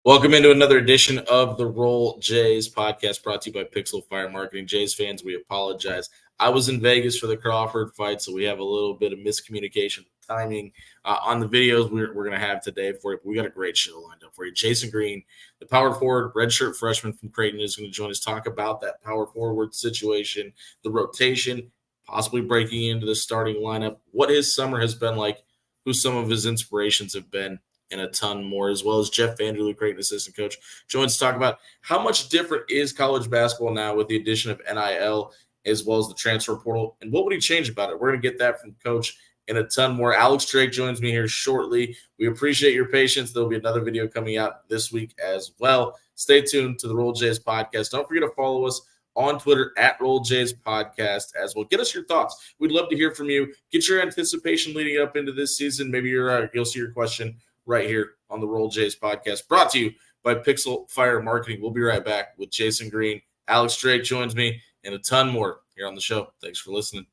Welcome into another edition of the Roll Jays podcast brought to you by Pixel Fire Marketing. Jays fans, we apologize. I was in Vegas for the Crawford fight, so we have a little bit of miscommunication timing on the videos we're going to have today for you. But we got a great show lined up for you. Jason Green, the power forward, redshirt freshman from Creighton, is going to join us, talk about that power forward situation, the rotation, possibly breaking into the starting lineup, what his summer has been like, who some of his inspirations have been, and a ton more, as well as Jeff Vanderloo, Creighton assistant coach, joins to talk about how much different is college basketball now with the addition of NIL as well as the transfer portal, and what would he change about it? We're going to get that from Coach and a ton more. Alex Drake joins me here shortly. We appreciate your patience. There'll be another video coming out this week as well. Stay tuned to the Roll Jays podcast. Don't forget to follow us on Twitter at Roll Jays Podcast as well. Get us your thoughts. We'd love to hear from you. Get your anticipation leading up into this season. Maybe you'll see your question right here on the Roll Jays podcast, brought to you by Pixel Fire Marketing. We'll be right back with Jason Green. Alex Drake joins me, and a ton more here on the show. Thanks for listening.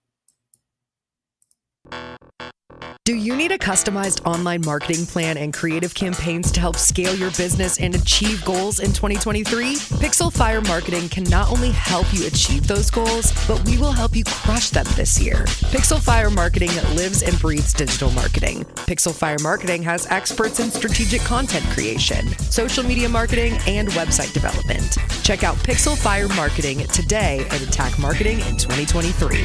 Do you need a customized online marketing plan and creative campaigns to help scale your business and achieve goals in 2023? Pixel Fire Marketing can not only help you achieve those goals, but we will help you crush them this year. Pixel Fire Marketing lives and breathes digital marketing. Pixel Fire Marketing has experts in strategic content creation, social media marketing, and website development. Check out Pixel Fire Marketing today and attack marketing in 2023.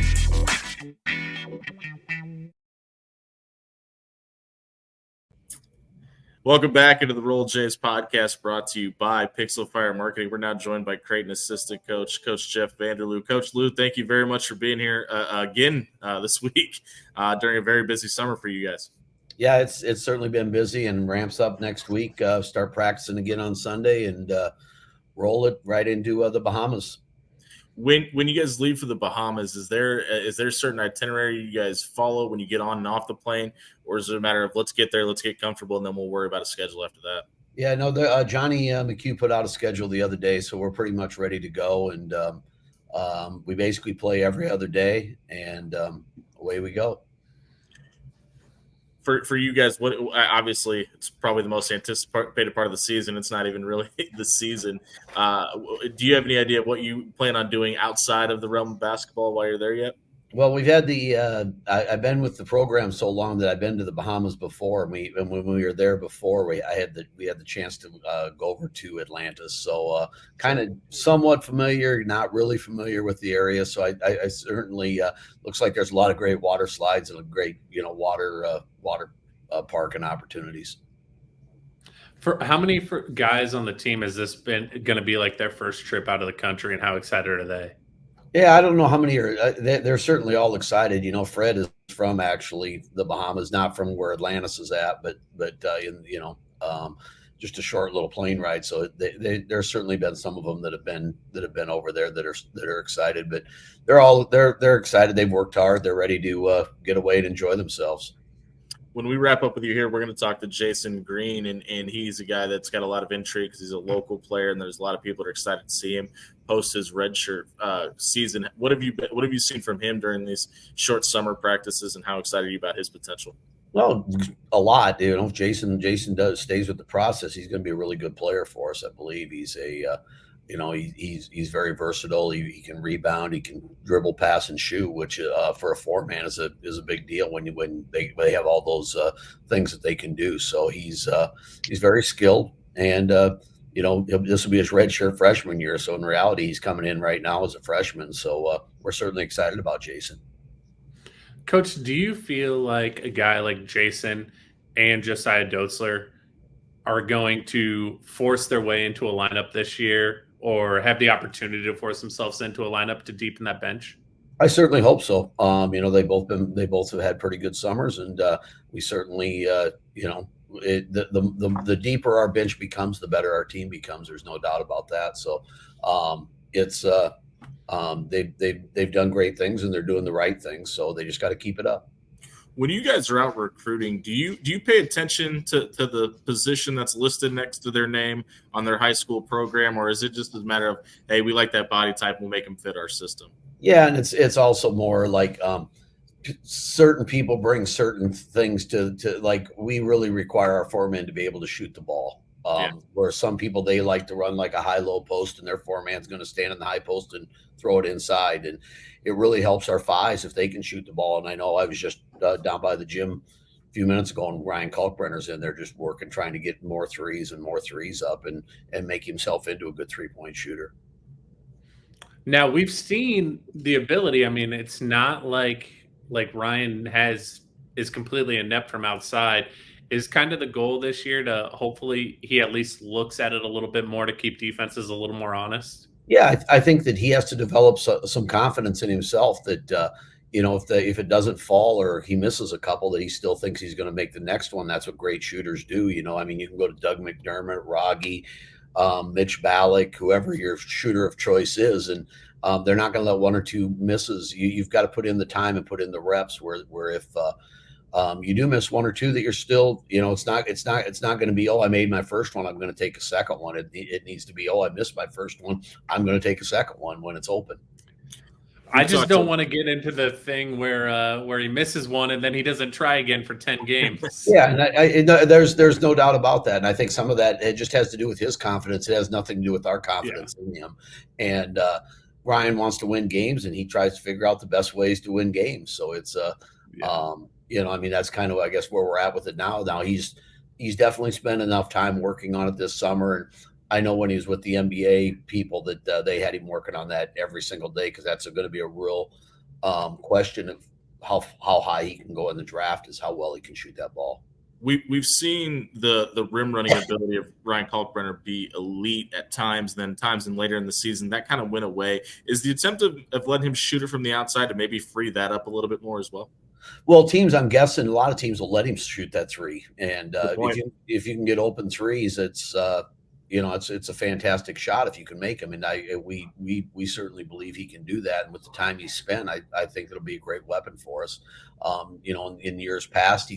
Welcome back into the Roll Jays podcast, brought to you by Pixel Fire Marketing. We're now joined by Creighton assistant coach, Coach Jeff Vanderloo. Coach Lou, thank you very much for being here again this week during a very busy summer for you guys. Yeah, it's certainly been busy and ramps up next week. Start practicing again on Sunday and roll it right into the Bahamas. When you guys leave for the Bahamas, is there a certain itinerary you guys follow when you get on and off the plane, or is it a matter of let's get there, let's get comfortable, and then we'll worry about a schedule after that? Yeah, no, Johnny McHugh put out a schedule the other day, so we're pretty much ready to go, and we basically play every other day, and away we go. For you guys, what obviously it's probably the most anticipated part of the season. It's not even really the season. Do you have any idea of what you plan on doing outside of the realm of basketball while you're there yet? Well, we've had I've been with the program so long that I've been to the Bahamas before. And when we were there before, we had the chance to go over to Atlantis. So kind of somewhat familiar, not really familiar with the area. So I certainly looks like there's a lot of great water slides and a great water parking opportunities. For how many guys on the team has this been going to be like their first trip out of the country, and how excited are they? Yeah, I don't know how many are. They're certainly all excited. Fred is from actually the Bahamas, not from where Atlantis is at, but just a short little plane ride. So there's certainly been some of them that have been over there that are excited. But they're excited. They've worked hard. They're ready to get away and enjoy themselves. When we wrap up with you here, we're going to talk to Jason Green, and he's a guy that's got a lot of intrigue because he's a local player, and there's a lot of people that are excited to see him post his redshirt season. What have you seen from him during these short summer practices, and how excited are you about his potential? Well, a lot. Jason stays with the process. He's going to be a really good player for us. I believe he's he's very versatile. He can rebound. He can dribble, pass, and shoot, which for a four-man is a big deal when they have all those things that they can do. So he's very skilled, and this will be his redshirt freshman year. So in reality, he's coming in right now as a freshman. So we're certainly excited about Jason. Coach, do you feel like a guy like Jason and Josiah Dotzler are going to force their way into a lineup this year, or have the opportunity to force themselves into a lineup to deepen that bench? I certainly hope so. They both have had pretty good summers, and we certainly, the deeper our bench becomes, the better our team becomes. There's no doubt about that. So they've done great things, and they're doing the right things. So they just got to keep it up. When you guys are out recruiting, do you pay attention to the position that's listed next to their name on their high school program, or is it just a matter of, hey, we like that body type, we'll make them fit our system? Yeah, and it's also more like certain people bring certain things to like we really require our foremen to be able to shoot the ball. Where some people, they like to run like a high-low post, and their four-man's going to stand in the high post and throw it inside. And it really helps our fives if they can shoot the ball. And I know I was just down by the gym a few minutes ago, and Ryan Kalkbrenner's in there just working, trying to get more threes up and make himself into a good three-point shooter. Now, we've seen the ability. I mean, it's not like Ryan is completely inept from outside. Is kind of the goal this year to hopefully he at least looks at it a little bit more to keep defenses a little more honest? Yeah, I think that he has to develop some confidence in himself that, if it doesn't fall or he misses a couple, that he still thinks he's going to make the next one. That's what great shooters do. I mean, you can go to Doug McDermott, Rogge, Mitch Ballack, whoever your shooter of choice is, and they're not going to let one or two misses. You've got to put in the time and put in the reps. Where if you do miss one or two, that you're still, it's not going to be, oh, I made my first one, I'm going to take a second one. It needs to be, oh, I missed my first one, I'm going to take a second one when it's open. I just don't want to get into the thing where he misses one and then he doesn't try again for 10 games. Yeah, and there's no doubt about that. And I think some of that, it just has to do with his confidence. It has nothing to do with our confidence in him. And Ryan wants to win games, and he tries to figure out the best ways to win games. So it's I mean, that's kind of, I guess, where we're at with it now. Now he's definitely spent enough time working on it this summer, and I know when he was with the NBA people that they had him working on that every single day, because that's going to be a real question of how high he can go in the draft, is how well he can shoot that ball. We've seen the rim running ability of Ryan Kalkbrenner be elite at times, then times and later in the season that kind of went away. Is the attempt of letting him shoot it from the outside to maybe free that up a little bit more as well? Well, teams, I'm guessing a lot of teams will let him shoot that three, and if you can get open threes, it's it's a fantastic shot if you can make them. And we certainly believe he can do that. And with the time he's spent, I think it'll be a great weapon for us. In years past,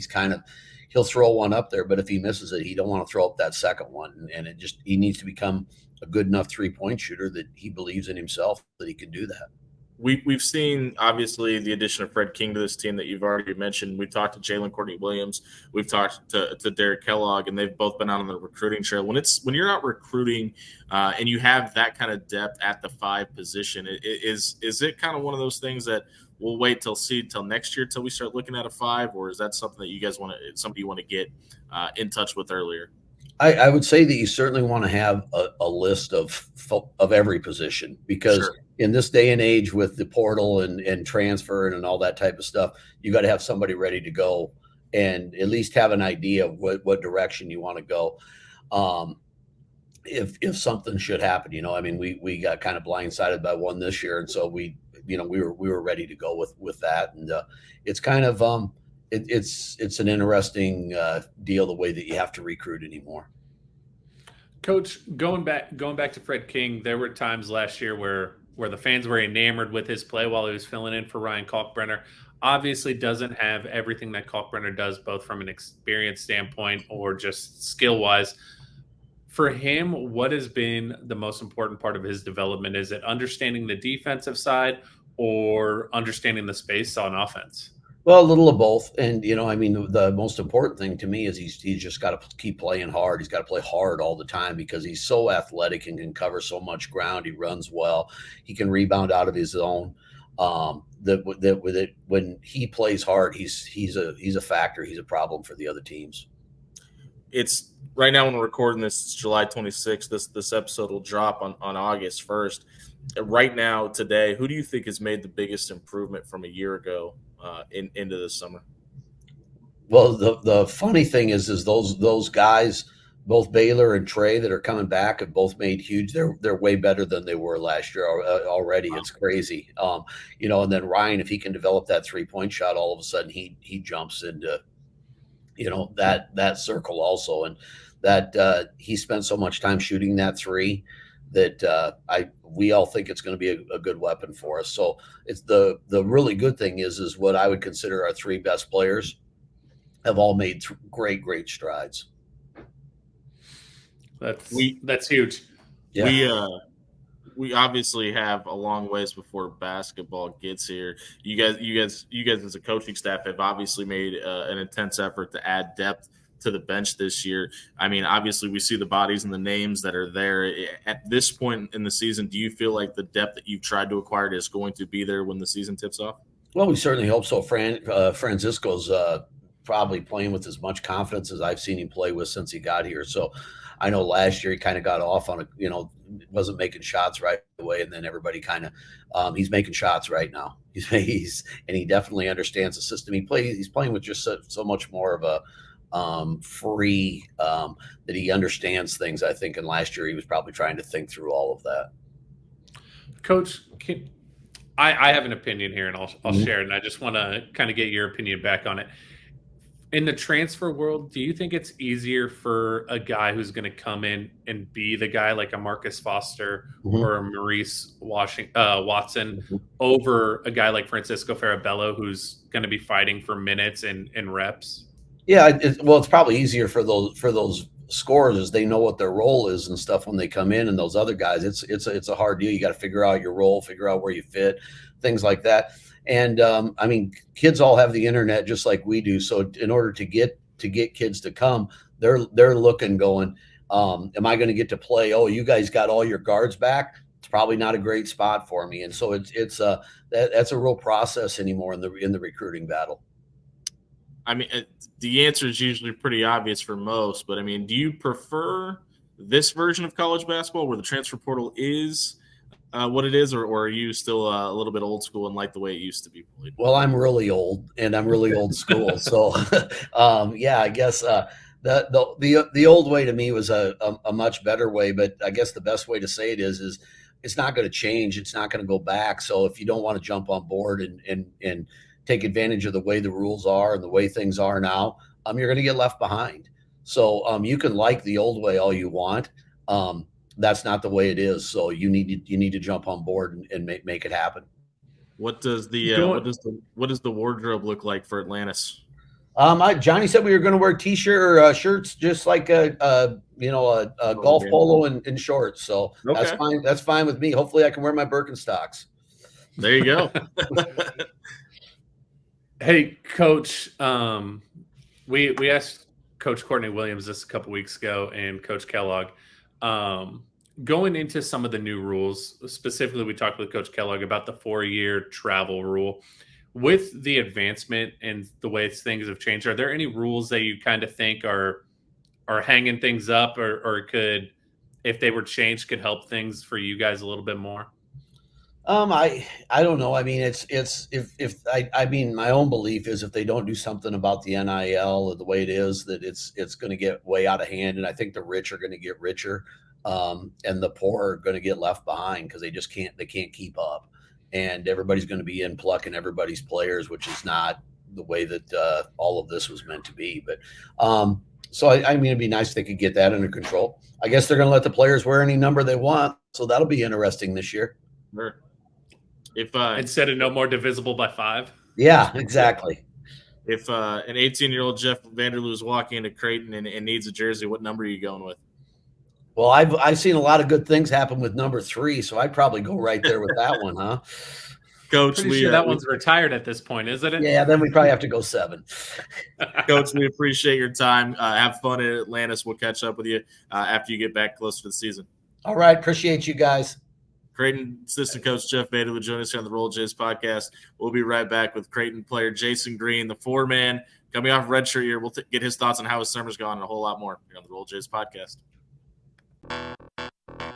he'll throw one up there, but if he misses it, he don't want to throw up that second one. And he needs to become a good enough 3-point shooter that he believes in himself that he can do that. We've seen, obviously, the addition of Fred King to this team that you've already mentioned. We've talked to Jalen Courtney-Williams. We've talked to Derek Kellogg, and they've both been out on the recruiting trail. When you're out recruiting and you have that kind of depth at the 5 position, is it kind of one of those things that we'll wait till next year till we start looking at a 5, or is that something that you guys somebody you want to get in touch with earlier? I would say that you certainly want to have a list of every position, because in this day and age with the portal and transfer and all that type of stuff, you got to have somebody ready to go and at least have an idea of what direction you want to go. If something should happen, I mean, we got kind of blindsided by one this year, and so we were ready to go with that. And it's kind of it's an interesting deal, the way that you have to recruit anymore. Coach, going back to Fred King, there were times last year where the fans were enamored with his play while he was filling in for Ryan Kalkbrenner. Obviously doesn't have everything that Kalkbrenner does, both from an experience standpoint or just skill-wise. For him, what has been the most important part of his development? Is it understanding the defensive side or understanding the space on offense? Well, a little of both. And, I mean, the most important thing to me is he's just got to keep playing hard. He's got to play hard all the time, because he's so athletic and can cover so much ground. He runs well. He can rebound out of his zone. When he plays hard, he's a factor. He's a problem for the other teams. It's right now when we're recording this, it's July 26th. This episode will drop on August 1st. Right now, today, who do you think has made the biggest improvement from a year ago into this summer? Well, the funny thing is those guys, both Baylor and Trey, that are coming back, have both made huge. They're way better than they were last year already. Wow. It's crazy. And then Ryan, if he can develop that 3-point shot, all of a sudden he jumps into that circle also, and that he spent so much time shooting that 3 that we all think it's going to be a good weapon for us. So it's the really good thing is what I would consider our 3 best players have all made great strides. That's huge. Yeah. We obviously have a long ways before basketball gets here. You guys as a coaching staff have obviously made an intense effort to add depth to the bench this year. I mean, obviously we see the bodies and the names that are there. At this point in the season, do you feel like the depth that you've tried to acquire is going to be there when the season tips off? Well, we certainly hope so. Francisco's probably playing with as much confidence as I've seen him play with since he got here. So I know last year he kind of got off on wasn't making shots right away, and then everybody kind of he's making shots right now. And he definitely understands the system. He's playing with just so much more of a free that he understands things, I think. And last year he was probably trying to think through all of that. Coach, I have an opinion here, and I'll share it. And I just want to kind of get your opinion back on it. In the transfer world, do you think it's easier for a guy who's going to come in and be the guy like a Marcus Foster or a Maurice Watson over a guy like Francisco Farabello, who's going to be fighting for minutes and reps? Yeah, it's probably easier for those scorers as they know what their role is and stuff when they come in, and those other guys, it's a hard deal. You got to figure out your role, figure out where you fit, things like that. And I mean, kids all have the internet just like we do. So in order to get kids to come, they're looking, going, am I going to get to play? Oh, you guys got all your guards back. It's probably not a great spot for me. And so that's a real process anymore in the recruiting battle. I mean, the answer is usually pretty obvious for most, but I mean, do you prefer this version of college basketball where the transfer portal is what it is, or are you still a little bit old school and like the way it used to be played? Well, I'm really old, and I'm really old school. So, yeah, I guess the old way to me was a much better way. But I guess the best way to say it is it's not going to change. It's not going to go back. So if you don't want to jump on board and take advantage of the way the rules are and the way things are now, you're going to get left behind. So you can like the old way all you want. That's not the way it is. So you need to jump on board and make it happen. What does the wardrobe look like for Atlantis? Johnny said we were going to wear t-shirt or shirts, just like a golf polo and shorts. So okay. That's fine. That's fine with me. Hopefully I can wear my Birkenstocks. There you go. Hey, Coach, we asked Coach Courtney Williams this a couple weeks ago and Coach Kellogg. Going into some of the new rules, specifically, we talked with Coach Kellogg about the 4-year travel rule. With the advancement and the way things have changed, are there any rules that you kind of think are hanging things up, or could, if they were changed, could help things for you guys a little bit more? I don't know. I mean, I mean, my own belief is if they don't do something about the NIL or the way it is, that it's going to get way out of hand. And I think the rich are going to get richer, and the poor are going to get left behind because they can't keep up. And everybody's going to be in plucking everybody's players, which is not the way that all of this was meant to be. But so I mean, it'd be nice if they could get that under control. I guess they're going to let the players wear any number they want, so that'll be interesting this year. Sure. If instead of no more divisible by 5. Yeah, exactly. If an 18-year-old Jeff Vanderloo is walking into Creighton and needs a jersey, what number are you going with? Well, I've seen a lot of good things happen with number 3, so I'd probably go right there with that one, huh? Coach, sure that one's retired at this point, isn't it? Yeah, then we probably have to go 7. Coach, we appreciate your time. Have fun at Atlantis. We'll catch up with you after you get back close to the season. All right, appreciate you guys. Creighton assistant coach Jeff Vanderloo joining us here on the Roll Jays podcast. We'll be right back with Creighton player Jason Green, the 4-man, coming off redshirt year. We'll get his thoughts on how his summer's gone and a whole lot more here on the Roll Jays podcast.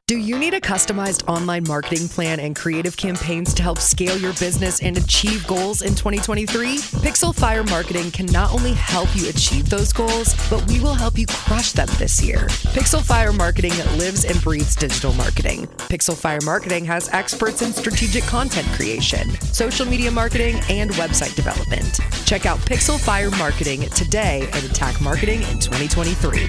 Do you need a customized online marketing plan and creative campaigns to help scale your business and achieve goals in 2023? Pixel Fire Marketing can not only help you achieve those goals, but we will help you crush them this year. Pixel Fire Marketing lives and breathes digital marketing. Pixel Fire Marketing has experts in strategic content creation, social media marketing, and website development. Check out Pixel Fire Marketing today and attack marketing in 2023.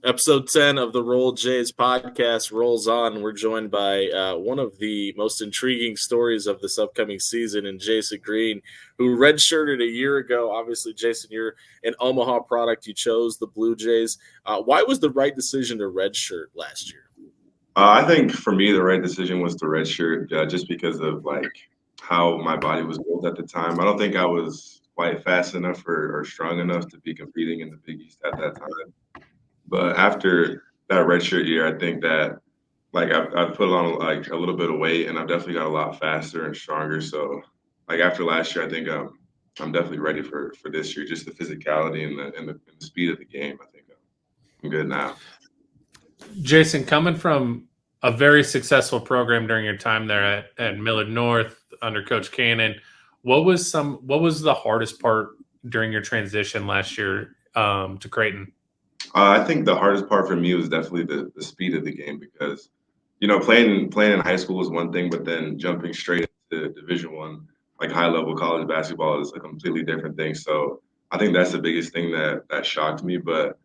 Episode 10 of the Roll Jays podcast rolls on. We're joined by one of the most intriguing stories of this upcoming season, and Jason Green, who redshirted a year ago. Obviously, Jason, you're an Omaha product. You chose the Blue Jays. Why was the right decision to redshirt last year? I think for me, the right decision was to redshirt just because of how my body was built at the time. I don't think I was quite fast enough or strong enough to be competing in the Big East at that time. But after that redshirt year, I think that like I've put on like a little bit of weight, and I've definitely got a lot faster and stronger. So like after last year, I think I'm definitely ready for this year. Just the physicality and the speed of the game. I think I'm good now. Jason, coming from a very successful program during your time there at Millard North under Coach Cannon, what was the hardest part during your transition last year to Creighton? I think the hardest part for me was definitely the speed of the game because, playing in high school is one thing, but then jumping straight into Division One, like high level college basketball, is a completely different thing. So I think that's the biggest thing that shocked me. But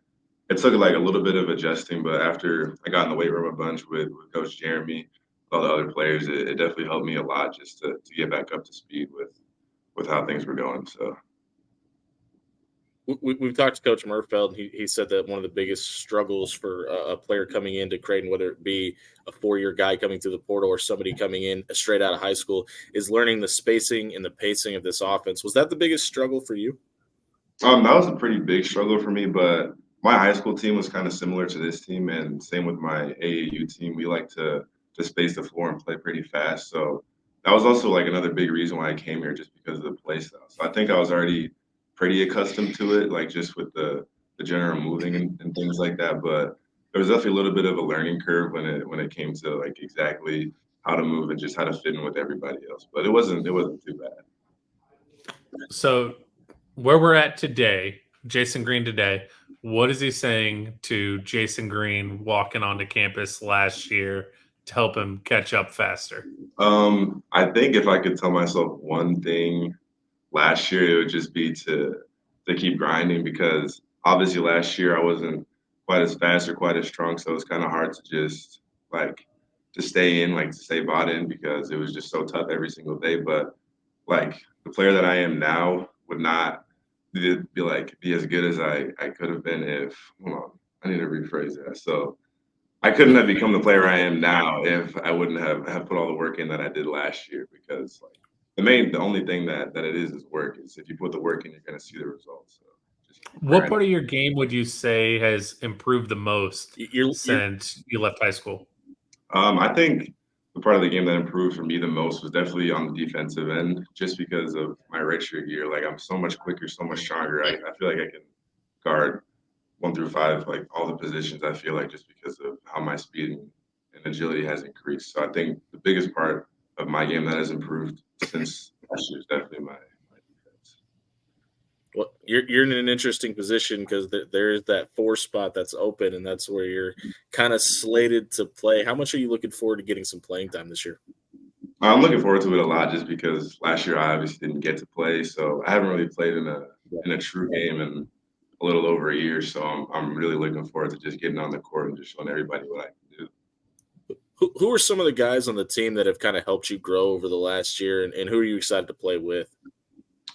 it took like a little bit of adjusting. But after I got in the weight room a bunch with Coach Jeremy, all the other players, it definitely helped me a lot just to get back up to speed with how things were going. So. We've talked to Coach Murfeld. He said that one of the biggest struggles for a player coming into Creighton, whether it be a 4-year guy coming through the portal or somebody coming in straight out of high school, is learning the spacing and the pacing of this offense. Was that the biggest struggle for you? That was a pretty big struggle for me, but my high school team was kind of similar to this team, and same with my AAU team. We like to space the floor and play pretty fast. So that was also like another big reason why I came here, just because of the play style. So I think I was already pretty accustomed to it, like just with the general moving and things like that. But there was definitely a little bit of a learning curve when it came to like exactly how to move and just how to fit in with everybody else. But it wasn't too bad. So where we're at today, Jason Green today, what is he saying to Jason Green walking onto campus last year to help him catch up faster? I think if I could tell myself one thing last year, it would just be to keep grinding, because obviously last year I wasn't quite as fast or quite as strong, so it's kind of hard to just like to stay in, like to stay bought in, because it was just so tough every single day. But like the player that I am now would not be as good as I could have been if, hold on, I need to rephrase that. So I couldn't have become the player I am now if I wouldn't have put all the work in that I did last year, because like the only thing that it is work. Is if you put the work in, you're going to see the results. So just keep What grinding. part of your game would you say has improved the most You're since you left high school? I think the part of the game that improved for me the most was definitely on the defensive end, just because of my redshirt year. Like I'm so much quicker, so much stronger. I feel like I can guard 1 through 5, like all the positions. I feel like just because of how my speed and agility has increased. So I think the biggest part of my game that has improved since last year is definitely my defense. Well, you're in an interesting position because there is that 4 spot that's open, and that's where you're kind of slated to play. How much are you looking forward to getting some playing time this year? I'm looking forward to it a lot, just because last year I obviously didn't get to play, so I haven't really played in a true game in a little over a year. So I'm really looking forward to just getting on the court and just showing everybody what I can do. Who are some of the guys on the team that have kind of helped you grow over the last year, and who are you excited to play with?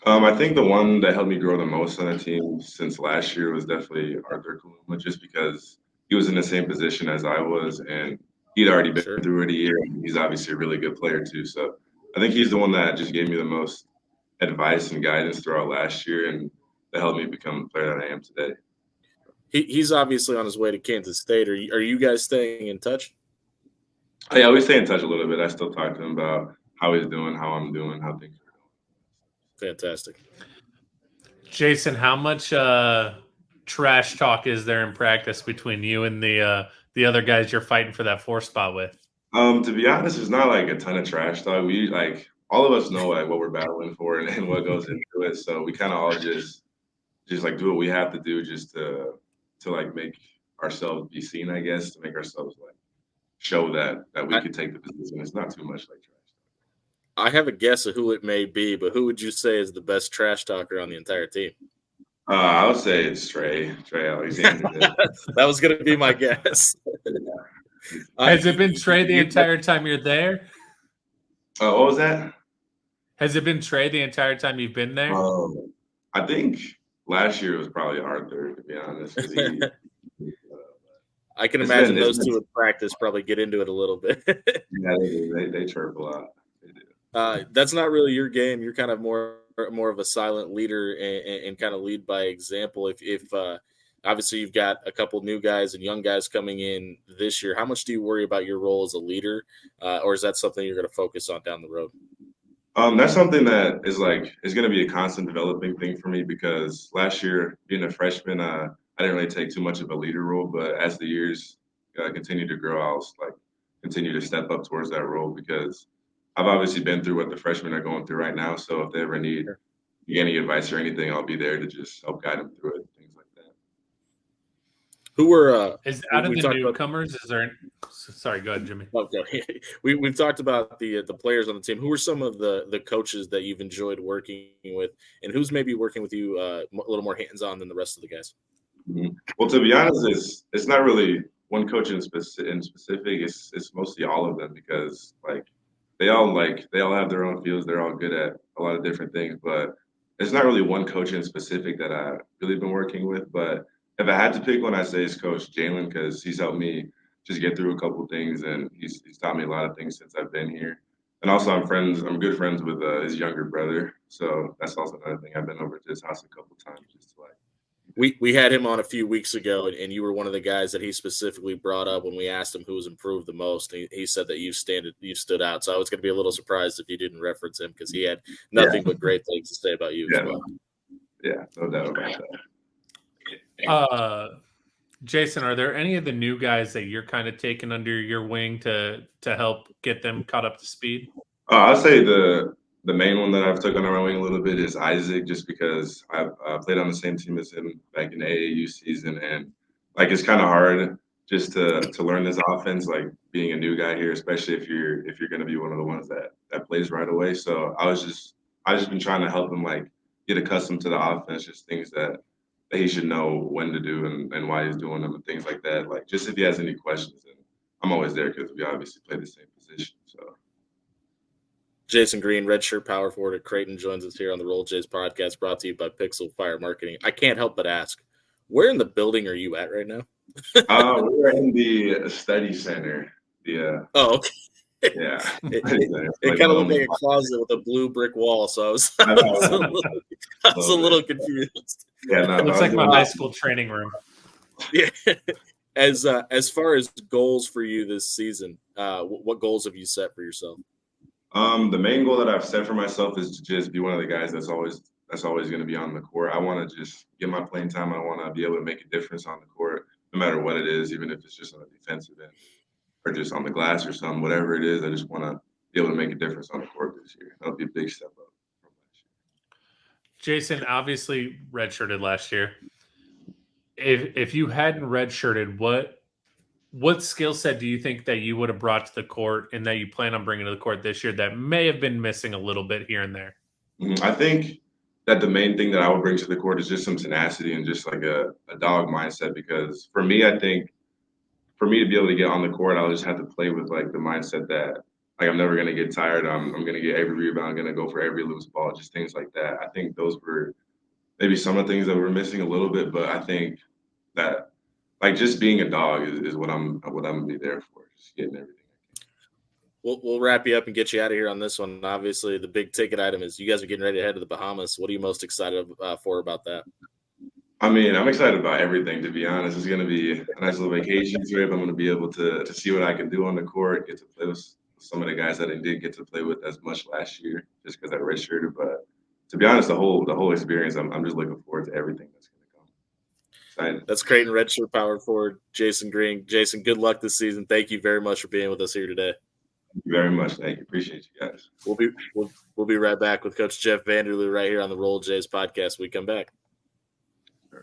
I think the one that helped me grow the most on the team since last year was definitely Arthur Kaluma, just because he was in the same position as I was, and he'd already been through it a year, and he's obviously a really good player too. So I think he's the one that just gave me the most advice and guidance throughout last year, and that helped me become the player that I am today. He's obviously on his way to Kansas State. Are you guys staying in touch? Yeah, we stay in touch a little bit. I still talk to him about how he's doing, how I'm doing, how things are going. Fantastic. Jason, how much trash talk is there in practice between you and the other guys you're fighting for that 4 spot with? To be honest, it's not like a ton of trash talk. We like all of us know like what we're battling for and what goes into it. So we kind of all just like do what we have to do just to like make ourselves be seen, I guess, to make ourselves like show that we could take the position. It's not too much like trash talk. I have a guess of who it may be, but who would you say is the best trash talker on the entire team? I would say it's Trey Alexander. That was going to be my guess. Has it been Trey the entire time you're there? What was that? Has it been Trey the entire time you've been there? I think last year was probably Arthur, to be honest. 'Cause I can imagine those two in practice probably get into it a little bit. Yeah, they chirp a lot. They do. That's not really your game. You're kind of more of a silent leader and kind of lead by example. If obviously you've got a couple new guys and young guys coming in this year, how much do you worry about your role as a leader, or is that something you're going to focus on down the road? That's something that is going to be a constant developing thing for me because last year being a freshman, I didn't really take too much of a leader role, but as the years continue to grow, I'll continue to step up towards that role because I've obviously been through what the freshmen are going through right now. So if they ever need any advice or anything, I'll be there to just help guide them through it, things like that. Who were is out of the newcomers? Is there? Sorry, go ahead, Jimmy. Okay, we've talked about the players on the team. Who are some of the coaches that you've enjoyed working with, and who's maybe working with you a little more hands on than the rest of the guys? Mm-hmm. Well, to be honest, it's not really one coach in specific. It's mostly all of them because they all have their own fields. They're all good at a lot of different things, but it's not really one coach in specific that I've really been working with. But if I had to pick one, I'd say it's Coach Jalen because he's helped me just get through a couple things, and he's taught me a lot of things since I've been here. And also, I'm good friends with his younger brother, so that's also another thing. I've been over to his house a couple times just to We had him on a few weeks ago, and you were one of the guys that he specifically brought up when we asked him who was improved the most. He said that you stood out. So I was going to be a little surprised if you didn't reference him because he had nothing but great things to say about you as well. Yeah, no doubt about that. Jason, are there any of the new guys that you're kind of taking under your wing to help get them caught up to speed? I'll say the main one that I've took under my wing a little bit is Isaac, just because I've played on the same team as him back in the AAU season, and it's kind of hard just to learn this offense, being a new guy here, especially if you're going to be one of the ones that plays right away. So I've just been trying to help him get accustomed to the offense, just things that he should know when to do and why he's doing them and things like that. Just if he has any questions, and I'm always there because we obviously play the same position. So. Jason Green, redshirt power forward at Creighton, joins us here on the Roll Jays podcast, brought to you by Pixel Fire Marketing. I can't help but ask, where in the building are you at right now? We're in the study center. Oh, okay. Yeah. It kind of looked like a closet with a blue brick wall, so I was a little confused. Yeah, no, looks like my high school training room. Yeah. As far as goals for you this season, what goals have you set for yourself? The main goal that I've set for myself is to just be one of the guys that's always going to be on the court. I want to just get my playing time. I want to be able to make a difference on the court, no matter what it is, even if it's just on the defensive end or just on the glass or something, whatever it is. I just want to be able to make a difference on the court this year. That'll be a big step up from last year. Jason, obviously redshirted last year. If you hadn't redshirted, what skill set do you think that you would have brought to the court and that you plan on bringing to the court this year that may have been missing a little bit here and there? I think that the main thing that I would bring to the court is just some tenacity and just a dog mindset, because for me, I think for me to be able to get on the court, I'll just have to play with the mindset that I'm never going to get tired. I'm going to get every rebound. I'm going to go for every loose ball, just things like that. I think those were maybe some of the things that were missing a little bit, but I think that just being a dog is what I'm gonna be there for, just getting everything. We'll wrap you up and get you out of here on this one. Obviously, the big ticket item is you guys are getting ready to head to the Bahamas. What are you most excited for about that? I mean, I'm excited about everything, to be honest. It's going to be a nice little vacation trip. I'm going to be able to see what I can do on the court, get to play with some of the guys that I didn't get to play with as much last year, just because I redshirted. But to be honest, the whole experience, I'm just looking forward to everything that's going to come. Excited. That's Creighton redshirt power forward Jason Green. Jason, good luck this season. Thank you very much for being with us here today. Thank you very much. Thank you. Appreciate you guys. We'll be right back with Coach Jeff Vanderloo right here on the Roll Jays podcast when we come back.